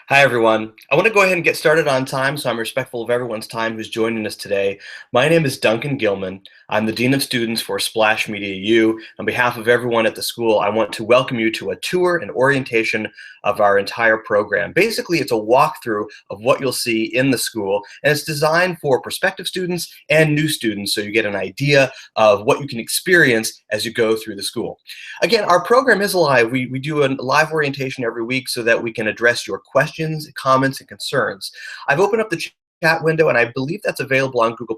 Hi, everyone. I want to go ahead and get started on time, so I'm respectful of everyone's time who's joining us today. My name is Duncan Gilman. I'm the Dean of Students for Splash Media U. On behalf of everyone at the school, I want to welcome you to a tour and orientation of our entire program. Basically, it's a walkthrough of what you'll see in the school, and it's designed for prospective students and new students, so you get an idea of what you can experience as you go through the school. Again, our program is live. We do a live orientation every week so that we can address your questions, comments, and concerns. I've opened up the chat window, and I believe that's available on Google+.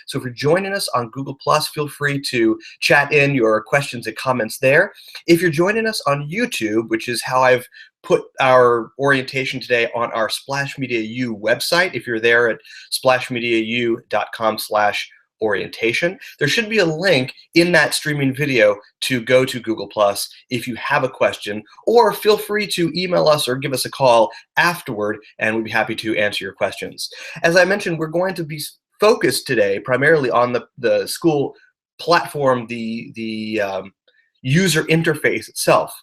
So if you're joining us on Google+, feel free to chat in your questions and comments there. If you're joining us on YouTube, which is how I've put our orientation today on our Splash Media U website, if you're there at splashmediau.com/orientation. There should be a link in that streaming video to go to Google Plus if you have a question, or feel free to email us or give us a call afterward, and we'd be happy to answer your questions. As I mentioned, we're going to be focused today primarily on the school platform, the user interface itself.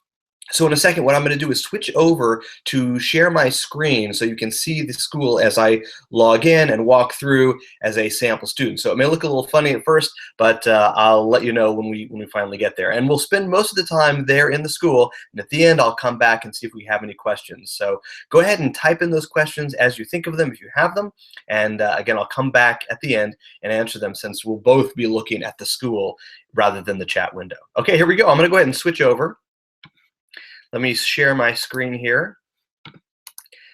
So in a second, what I'm going to do is switch over to share my screen so you can see the school as I log in and walk through as a sample student. So it may look a little funny at first, but I'll let you know when we finally get there. And we'll spend most of the time there in the school, and at the end I'll come back and see if we have any questions. So go ahead and type in those questions as you think of them, if you have them. And again, I'll come back at the end and answer them, since we'll both be looking at the school rather than the chat window. Okay, here we go. I'm going to go ahead and switch over. Let me share my screen here.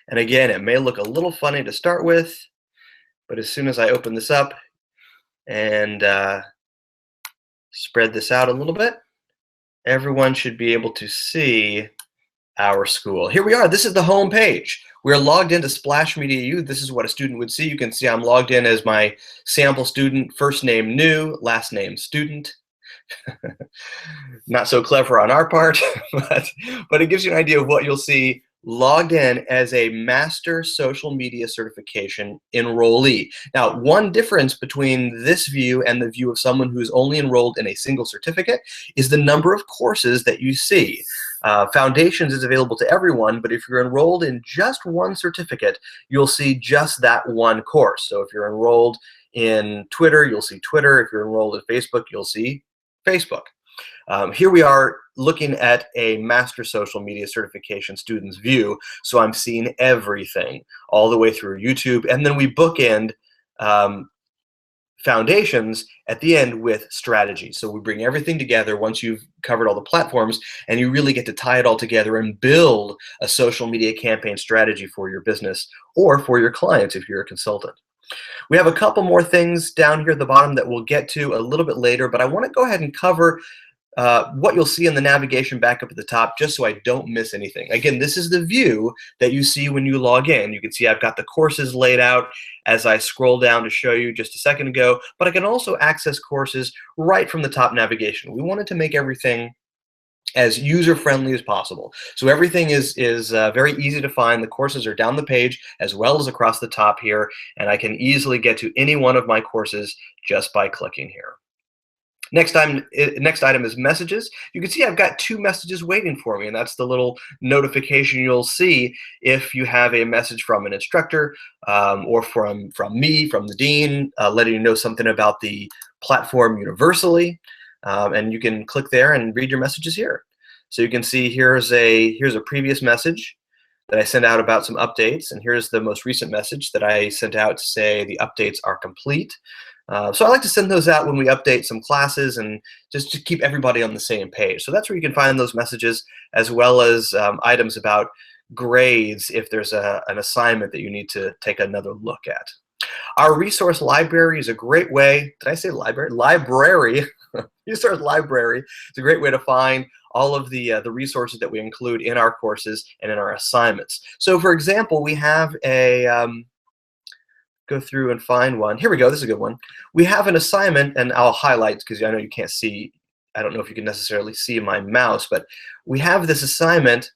And again, it may look a little funny to start with, but as soon as I open this up and spread this out a little bit, everyone should be able to see our school. Here we are. This is the home page. We're logged into Splash Media U. This is what a student would see. You can see I'm logged in as my sample student, first name new, last name student. Not so clever on our part, but it gives you an idea of what you'll see logged in as a Master Social Media Certification enrollee. Now, one difference between this view and the view of someone who's only enrolled in a single certificate is the number of courses that you see. Foundations is available to everyone, but if you're enrolled in just one certificate, you'll see just that one course. So if you're enrolled in Twitter, you'll see Twitter. If you're enrolled in Facebook, you'll see Facebook. Here we are looking at a Master Social Media Certification student's view, so I'm seeing everything all the way through YouTube, and then we bookend Foundations at the end with Strategy. So we bring everything together once you've covered all the platforms, and you really get to tie it all together and build a social media campaign strategy for your business or for your clients if you're a consultant. We have a couple more things down here at the bottom that we'll get to a little bit later, but I want to go ahead and cover what you'll see in the navigation back up at the top, just so I don't miss anything. Again, this is the view that you see when you log in. You can see I've got the courses laid out as I scroll down to show you just a second ago, but I can also access courses right from the top navigation. We wanted to make everything as user-friendly as possible. So everything is very easy to find. The courses are down the page as well as across the top here, and I can easily get to any one of my courses just by clicking here. Next item is messages. You can see I've got 2 messages waiting for me, and that's the little notification you'll see if you have a message from an instructor or from me, from the dean, letting you know something about the platform universally. And you can click there and read your messages here. So you can see here's a previous message that I sent out about some updates, and here's the most recent message that I sent out to say the updates are complete. So I like to send those out when we update some classes, and just to keep everybody on the same page. So that's where you can find those messages, as well as items about grades if there's an assignment that you need to take another look at. Our resource library is a great way. Did I say library? Library. Resource library. It's a great way to find all of the resources that we include in our courses and in our assignments. So, for example, we have a go through and find one. Here we go. This is a good one. We have an assignment, and I'll highlight because I know you can't see. I don't know if you can necessarily see my mouse, but we have this assignment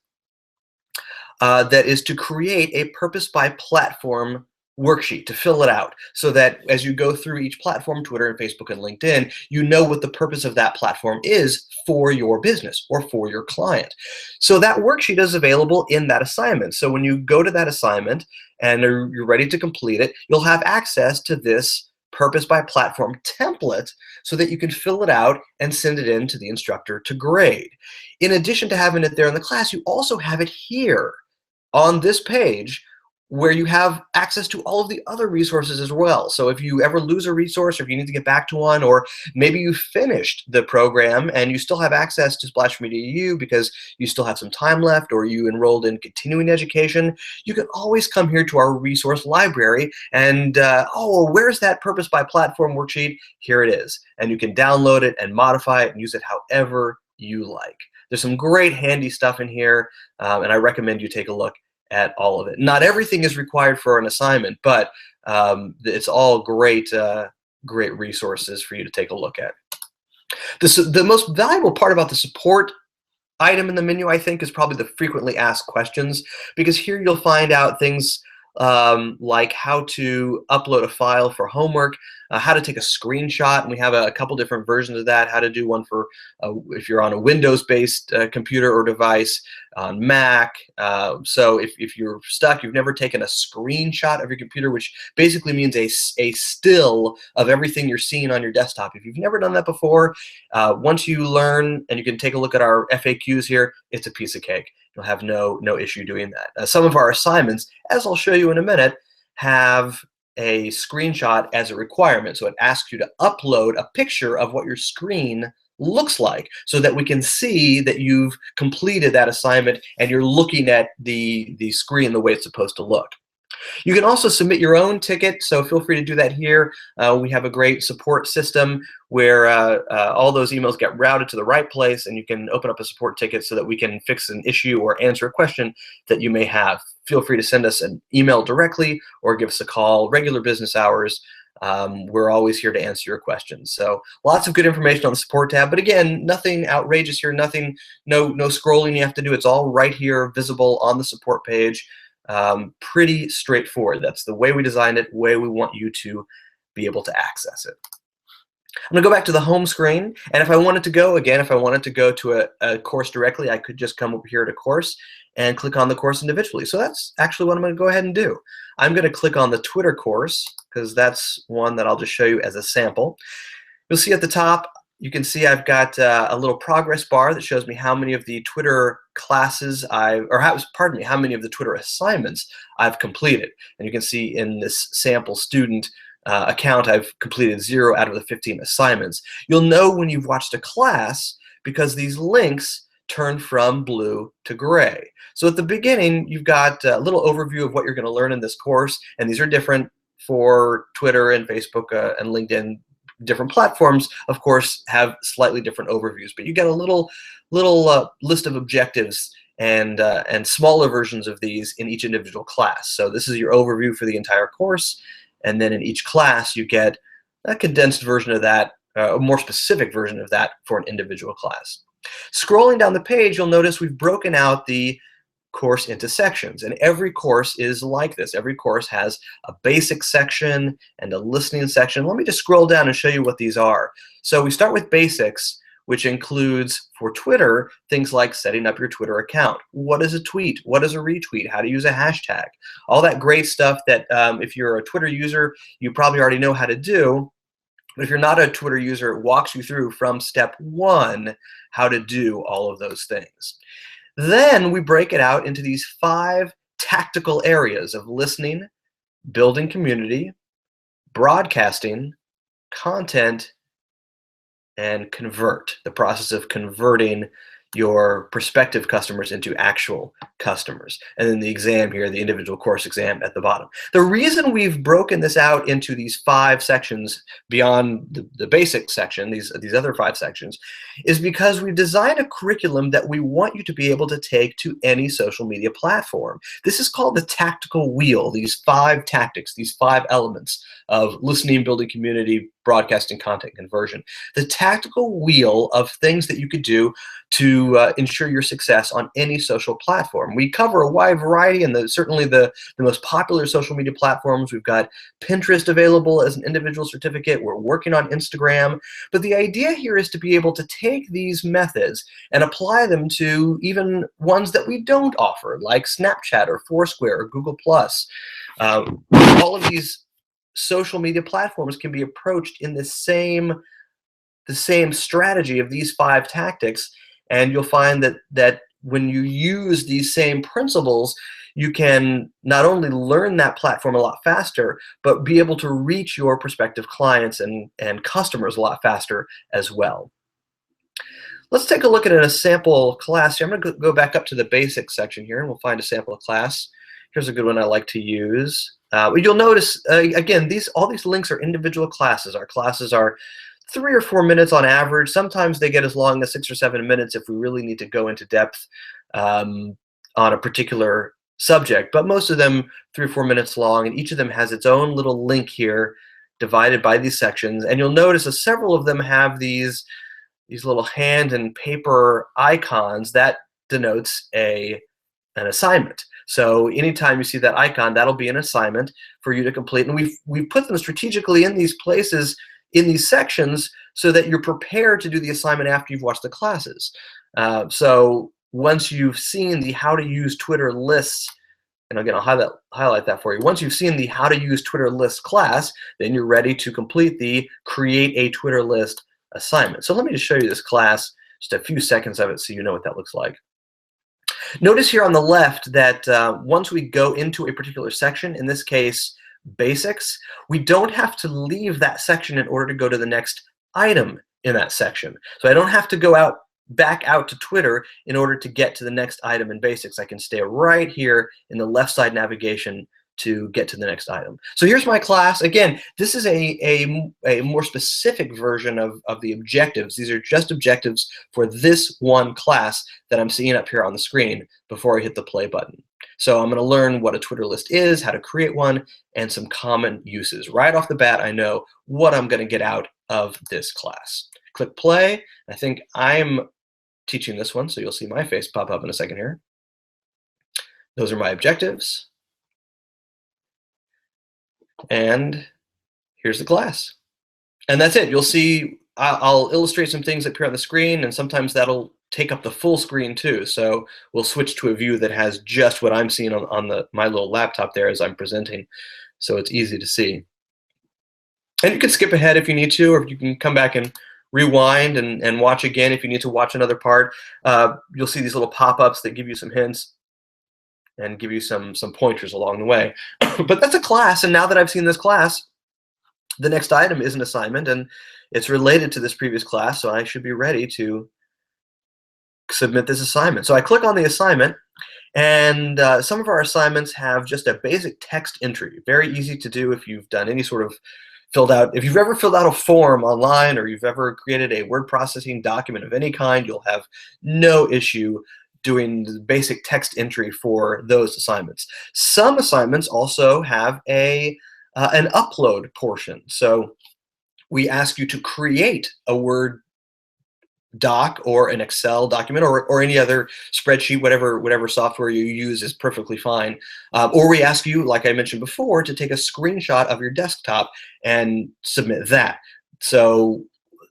that is to create a purpose by platform worksheet to fill it out so that as you go through each platform, Twitter and Facebook and LinkedIn, you know what the purpose of that platform is for your business or for your client. So that worksheet is available in that assignment. So when you go to that assignment and you're ready to complete it, you'll have access to this purpose by platform template so that you can fill it out and send it in to the instructor to grade. In addition to having it there in the class, you also have it here on this page where you have access to all of the other resources as well. So if you ever lose a resource, or if you need to get back to one, or maybe you finished the program and you still have access to Splash Media U because you still have some time left, or you enrolled in continuing education, you can always come here to our resource library and, oh, where's that purpose by platform worksheet? Here it is. And you can download it and modify it and use it however you like. There's some great handy stuff in here, and I recommend you take a look at all of it. Not everything is required for an assignment, but it's all great, great resources for you to take a look at. The most valuable part about the support item in the menu, I think, is probably the frequently asked questions, because here you'll find out things like how to upload a file for homework, how to take a screenshot, and we have a couple different versions of that, how to do one for if you're on a Windows-based computer or device, on Mac. So if you're stuck, you've never taken a screenshot of your computer, which basically means a still of everything you're seeing on your desktop. If you've never done that before, once you learn, and you can take a look at our FAQs here, it's a piece of cake. You'll have no issue doing that. Some of our assignments, as I'll show you in a minute, have a screenshot as a requirement. So it asks you to upload a picture of what your screen looks like so that we can see that you've completed that assignment and you're looking at the screen the way it's supposed to look. You can also submit your own ticket, so feel free to do that here. We have a great support system where all those emails get routed to the right place, and you can open up a support ticket so that we can fix an issue or answer a question that you may have. Feel free to send us an email directly or give us a call, regular business hours. We're always here to answer your questions. So lots of good information on the support tab, but again, nothing outrageous here, nothing, no scrolling you have to do. It's all right here, visible on the support page. Pretty straightforward. That's the way we designed it, way we want you to be able to access it. I'm going to go back to the home screen, and if I wanted to go, again, if I wanted to go to a course directly, I could just come over here to course and click on the course individually. So that's actually what I'm going to go ahead and do. I'm going to click on the Twitter course because that's one that I'll just show you as a sample. You'll see at the top, you can see I've got a little progress bar that shows me how many of the Twitter classes how many of the Twitter assignments I've completed. And you can see in this sample student account, I've completed 0 out of the 15 assignments. You'll know when you've watched a class because these links turn from blue to gray. So at the beginning, you've got a little overview of what you're going to learn in this course, and these are different for Twitter and Facebook and LinkedIn. Different platforms, of course, have slightly different overviews, but you get a little list of objectives and smaller versions of these in each individual class. So this is your overview for the entire course, and then in each class you get a condensed version of that, a more specific version of that for an individual class. Scrolling down the page, you'll notice we've broken out the course into sections, and every course is like this. Every course has a basic section and a listening section. Let me just scroll down and show you what these are. So we start with basics, which includes for Twitter things like setting up your Twitter account. What is a tweet? What is a retweet? How to use a hashtag? All that great stuff that if you're a Twitter user, you probably already know how to do. But if you're not a Twitter user, it walks you through from step 1 how to do all of those things. Then we break it out into these 5 tactical areas of listening, building community, broadcasting, content, and convert, the process of converting your prospective customers into actual customers. And then the exam here, the individual course exam at the bottom. The reason we've broken this out into these 5 sections beyond the basic section, these other 5 sections, is because we've designed a curriculum that we want you to be able to take to any social media platform. This is called the tactical wheel, these 5 tactics, these 5 elements of listening, building community, broadcasting, content, conversion. The tactical wheel of things that you could do to ensure your success on any social platform. platform. We cover a wide variety, and certainly the most popular social media platforms. We've got Pinterest available as an individual certificate. We're working on Instagram. But the idea here is to be able to take these methods and apply them to even ones that we don't offer, like Snapchat or Foursquare or Google+. All of these social media platforms can be approached in the same strategy of these 5 tactics, and you'll find that when you use these same principles, you can not only learn that platform a lot faster, but be able to reach your prospective clients and customers a lot faster as well. Let's take a look at a sample class here. I'm going to go back up to the basics section here, and we'll find a sample class. Here's a good one I like to use. You'll notice, again, all these links are individual classes. Our classes are 3 or 4 minutes on average. Sometimes they get as long as 6 or 7 minutes if we really need to go into depth on a particular subject. But most of them 3 or 4 minutes long, and each of them has its own little link here divided by these sections. And you'll notice that several of them have these little hand and paper icons. That denotes an assignment. So anytime you see that icon, that'll be an assignment for you to complete. And we've put them strategically in these places, in these sections, so that you're prepared to do the assignment after you've watched the classes. So once you've seen the how to use Twitter lists, and again, I'll highlight that for you. Once you've seen the how to use Twitter lists class, then you're ready to complete the create a Twitter list assignment. So let me just show you this class, just a few seconds of it so you know what that looks like. Notice here on the left that once we go into a particular section, in this case, basics, we don't have to leave that section in order to go to the next item in that section. So I don't have to go back out to Twitter in order to get to the next item in basics. I can stay right here in the left side navigation to get to the next item. So here's my class. Again, this is a more specific version of the objectives. These are just objectives for this one class that I'm seeing up here on the screen before I hit the play button. So I'm going to learn what a Twitter list is, how to create one, and some common uses. Right off the bat, I know what I'm going to get out of this class. Click play. I think I'm teaching this one, so you'll see my face pop up in a second here. Those are my objectives. And here's the class. And that's it. You'll see I'll illustrate some things that appear on the screen, and sometimes that'll take up the full screen too. So we'll switch to a view that has just what I'm seeing on my little laptop there as I'm presenting, so it's easy to see. And you can skip ahead if you need to, or you can come back and rewind and watch again if you need to watch another part. You'll see these little pop-ups that give you some hints and give you some pointers along the way. But that's a class, and now that I've seen this class, the next item is an assignment, and it's related to this previous class, so I should be ready to submit this assignment. So I click on the assignment, and some of our assignments have just a basic text entry. Very easy to do if you've done any sort of if you've ever filled out a form online, or you've ever created a word processing document of any kind, you'll have no issue doing the basic text entry for those assignments. Some assignments also have an upload portion. So we ask you to create a Word doc or an Excel document or any other spreadsheet, whatever software you use is perfectly fine. Or we ask you, like I mentioned before, to take a screenshot of your desktop and submit that. So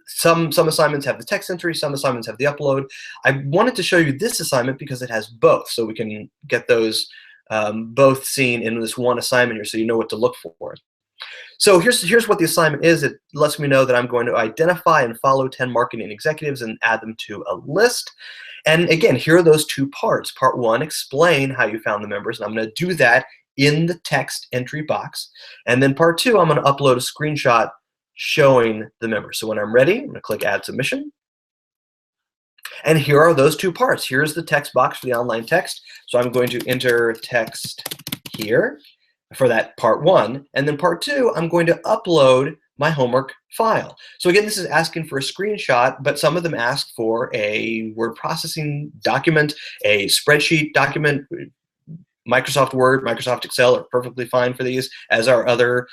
some assignments have the text entry, some assignments have the upload. I wanted to show you this assignment because it has both, so we can get those both seen in this one assignment here so you know what to look for. So here's what the assignment is. It lets me know that I'm going to identify and follow 10 marketing executives and add them to a list. And again, here are those two parts. Part one, explain how you found the members, and I'm going to do that in the text entry box. And then part two, I'm going to upload a screenshot showing the members. So when I'm ready, I'm going to click Add Submission. And here are those two parts. Here's the text box for the online text. So I'm going to enter text here for that part one. And then part two, I'm going to upload my homework file. So again, this is asking for a screenshot, but some of them ask for a word processing document, a spreadsheet document. Microsoft Word, Microsoft Excel are perfectly fine for these, as are other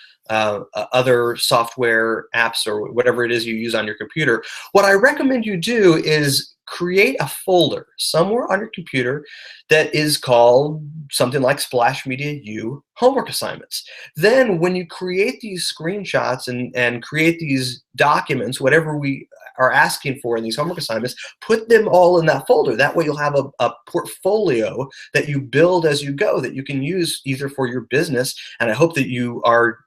software apps or whatever it is you use on your computer. What I recommend you do is create a folder somewhere on your computer that is called something like Splash Media U homework assignments. Then when you create these screenshots and create these documents, whatever we are asking for in these homework assignments, put them all in that folder. That way you'll have a portfolio that you build as you go that you can use either for your business, and I hope that you are,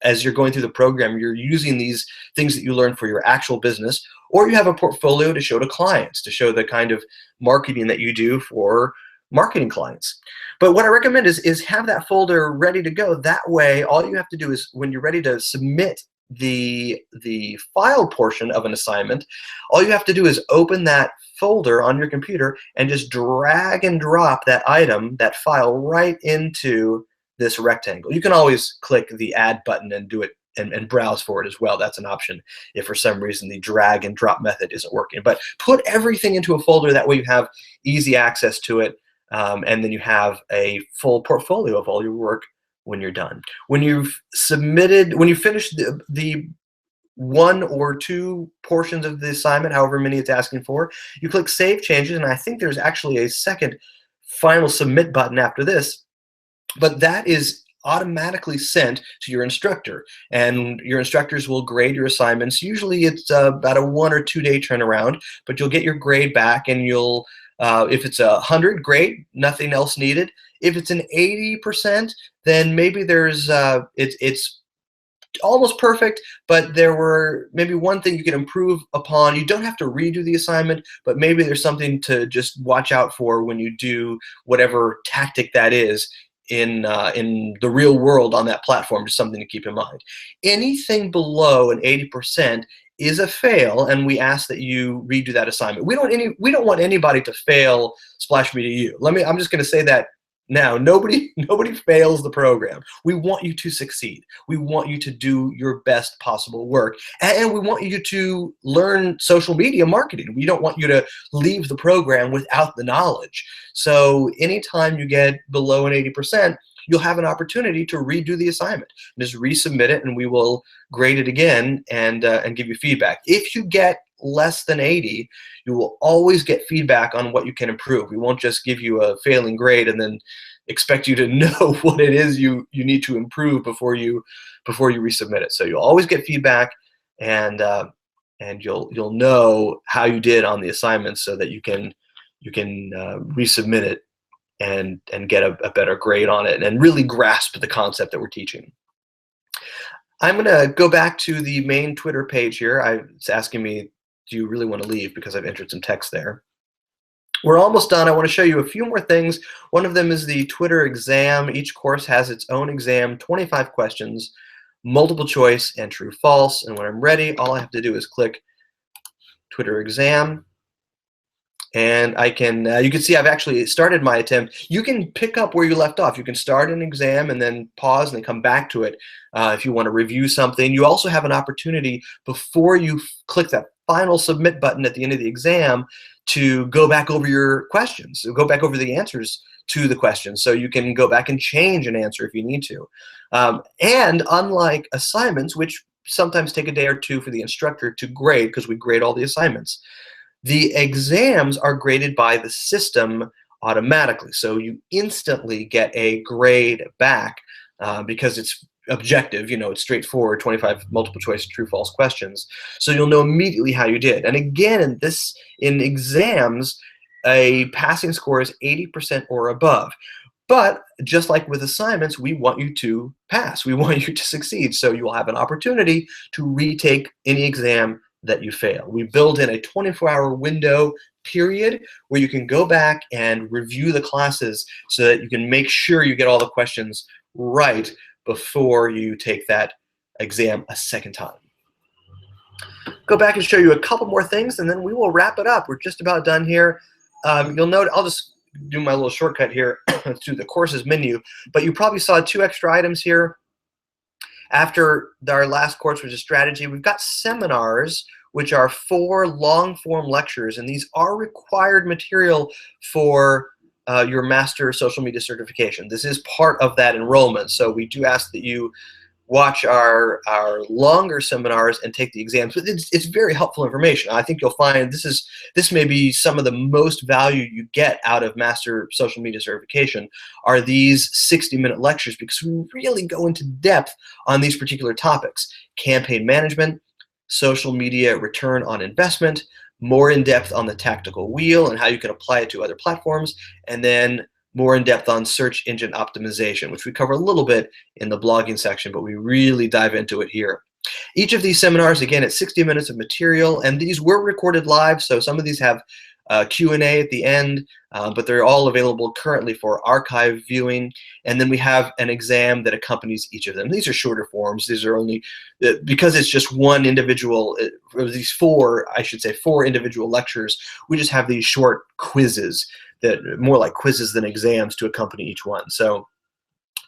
as you're going through the program, you're using these things that you learn for your actual business, or you have a portfolio to show to clients, to show the kind of marketing that you do for marketing clients. But what I recommend is have that folder ready to go. That way, all you have to do is, when you're ready to submit the file portion of an assignment, all you have to do is open that folder on your computer and just drag and drop that item, that file, right into this rectangle. You can always click the add button and do it and browse for it as well. That's an option if for some reason the drag and drop method isn't working. But put everything into a folder. That way you have easy access to it, and then you have a full portfolio of all your work when you're done. When you've finished the one or two portions of the assignment, however many it's asking for, you click Save Changes, and I think there's actually a second final Submit button after this. But that is automatically sent to your instructor, and your instructors will grade your assignments. Usually it's about a 1 or 2 day turnaround, but you'll get your grade back, and you'll, if it's 100, great, nothing else needed. If it's an 80%, then maybe there's it's almost perfect, but there were maybe one thing you can improve upon. You don't have to redo the assignment, but maybe there's something to just watch out for when you do whatever tactic that is in the real world on that platform. Just something to keep in mind. Anything below an 80% is a fail, and we ask that you redo that assignment. We don't want anybody to fail Splash Media U. I'm just going to say that now. Nobody fails the program. We want you to succeed. We want you to do your best possible work, and we want you to learn social media marketing. We don't want you to leave the program without the knowledge. So anytime you get below an 80%, you'll have an opportunity to redo the assignment. Just resubmit it, and we will grade it again and give you feedback. If you get less than 80, you will always get feedback on what you can improve. We won't just give you a failing grade and then expect you to know what it is you need to improve before you resubmit it. So you'll always get feedback, and you'll know how you did on the assignments, so that you can resubmit it and get a better grade on it and really grasp the concept that we're teaching. I'm going to go back to the main Twitter page here. It's asking me, do you really want to leave, because I've entered some text there. We're almost done. I want to show you a few more things. One of them is the Twitter exam. Each course has its own exam, 25 questions, multiple choice, and true false. And when I'm ready, all I have to do is click Twitter exam. And I can, you can see I've actually started my attempt. You can pick up where you left off. You can start an exam and then pause and then come back to it if you want to review something. You also have an opportunity before you click that final submit button at the end of the exam to go back over your questions, so go back over the answers to the questions. So you can go back and change an answer if you need to. And unlike assignments, which sometimes take a day or two for the instructor to grade, because we grade all the assignments, the exams are graded by the system automatically. So you instantly get a grade back because it's objective, it's straightforward, 25 multiple choice true false questions. So you'll know immediately how you did. And again, in exams, a passing score is 80% or above. But just like with assignments, we want you to pass. We want you to succeed. So you will have an opportunity to retake any exam that you fail. We build in a 24-hour window period where you can go back and review the classes so that you can make sure you get all the questions right before you take that exam a second time. Go back and show you a couple more things, and then we will wrap it up. We're just about done here. You'll note, I'll just do my little shortcut here to the courses menu, but you probably saw 2 extra items here. After our last course, which is strategy, we've got seminars, which are 4 long-form lectures, and these are required material for your master social media certification. This is part of that enrollment. So we do ask that you watch our longer seminars and take the exams. But it's very helpful information. I think you'll find this may be some of the most value you get out of master social media certification are these 60-minute lectures, because we really go into depth on these particular topics: campaign management, social media return on investment, more in depth on the tactical wheel and how you can apply it to other platforms, and then more in depth on search engine optimization, which we cover a little bit in the blogging section, but we really dive into it here. Each of these seminars, again, it's 60 minutes of material, and these were recorded live, so some of these have Q&A at the end, but they're all available currently for archive viewing. And then we have an exam that accompanies each of them. These are shorter forms. These are only, because it's just one individual, these four individual lectures, we just have these short quizzes that more like quizzes than exams to accompany each one. So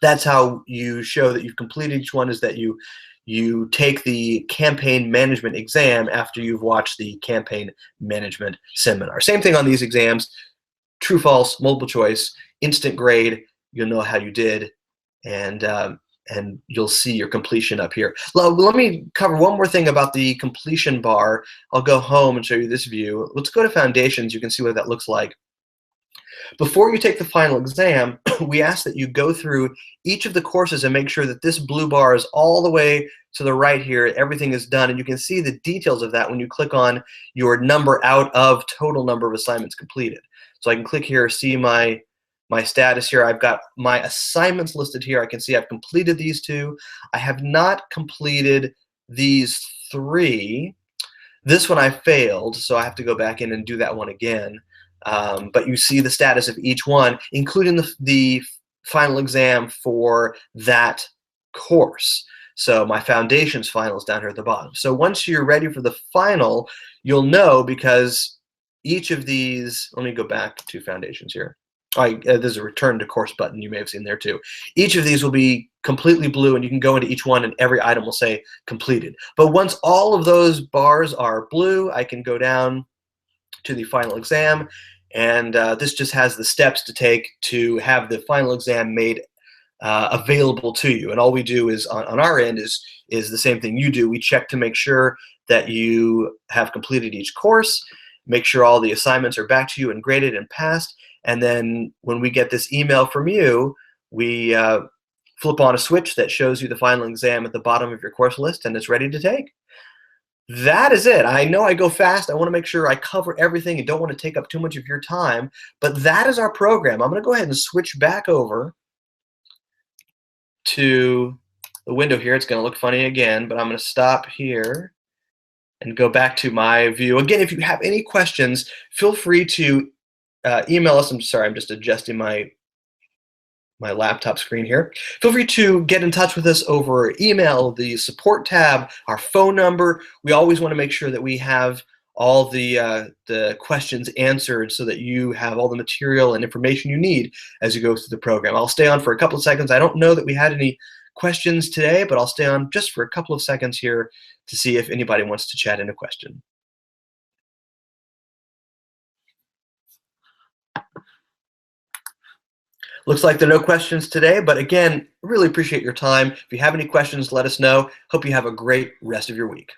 that's how you show that you've completed each one, is that you take the campaign management exam after you've watched the campaign management seminar. Same thing on these exams: true, false, multiple choice, instant grade. You'll know how you did, and you'll see your completion up here. Let me cover one more thing about the completion bar. I'll go home and show you this view. Let's go to Foundations. You can see what that looks like. Before you take the final exam, we ask that you go through each of the courses and make sure that this blue bar is all the way to the right here. Everything is done, and you can see the details of that when you click on your number out of total number of assignments completed. So I can click here, see my status here. I've got my assignments listed here. I can see I've completed these 2. I have not completed these 3. This one I failed, so I have to go back in and do that one again. But you see the status of each one, including the final exam for that course. So my Foundations final is down here at the bottom. So once you're ready for the final, you'll know, because each of these, let me go back to Foundations here. There's a return to course button you may have seen there too. Each of these will be completely blue, and you can go into each one and every item will say completed. But once all of those bars are blue, I can go down to the final exam, and this just has the steps to take to have the final exam made available to you. And all we do is on our end is the same thing you do. We check to make sure that you have completed each course, make sure all the assignments are back to you and graded and passed, and then when we get this email from you, we flip on a switch that shows you the final exam at the bottom of your course list, and it's ready to take. That is it. I know I go fast. I want to make sure I cover everything and don't want to take up too much of your time, but that is our program. I'm going to go ahead and switch back over to the window here. It's going to look funny again, but I'm going to stop here and go back to my view. Again, if you have any questions, feel free to email us. I'm sorry, I'm just adjusting my laptop screen here. Feel free to get in touch with us over email, the support tab, our phone number. We always want to make sure that we have all the questions answered so that you have all the material and information you need as you go through the program. I'll stay on for a couple of seconds. I don't know that we had any questions today, but I'll stay on just for a couple of seconds here to see if anybody wants to chat in a question. Looks like there are no questions today, but again, really appreciate your time. If you have any questions, let us know. Hope you have a great rest of your week.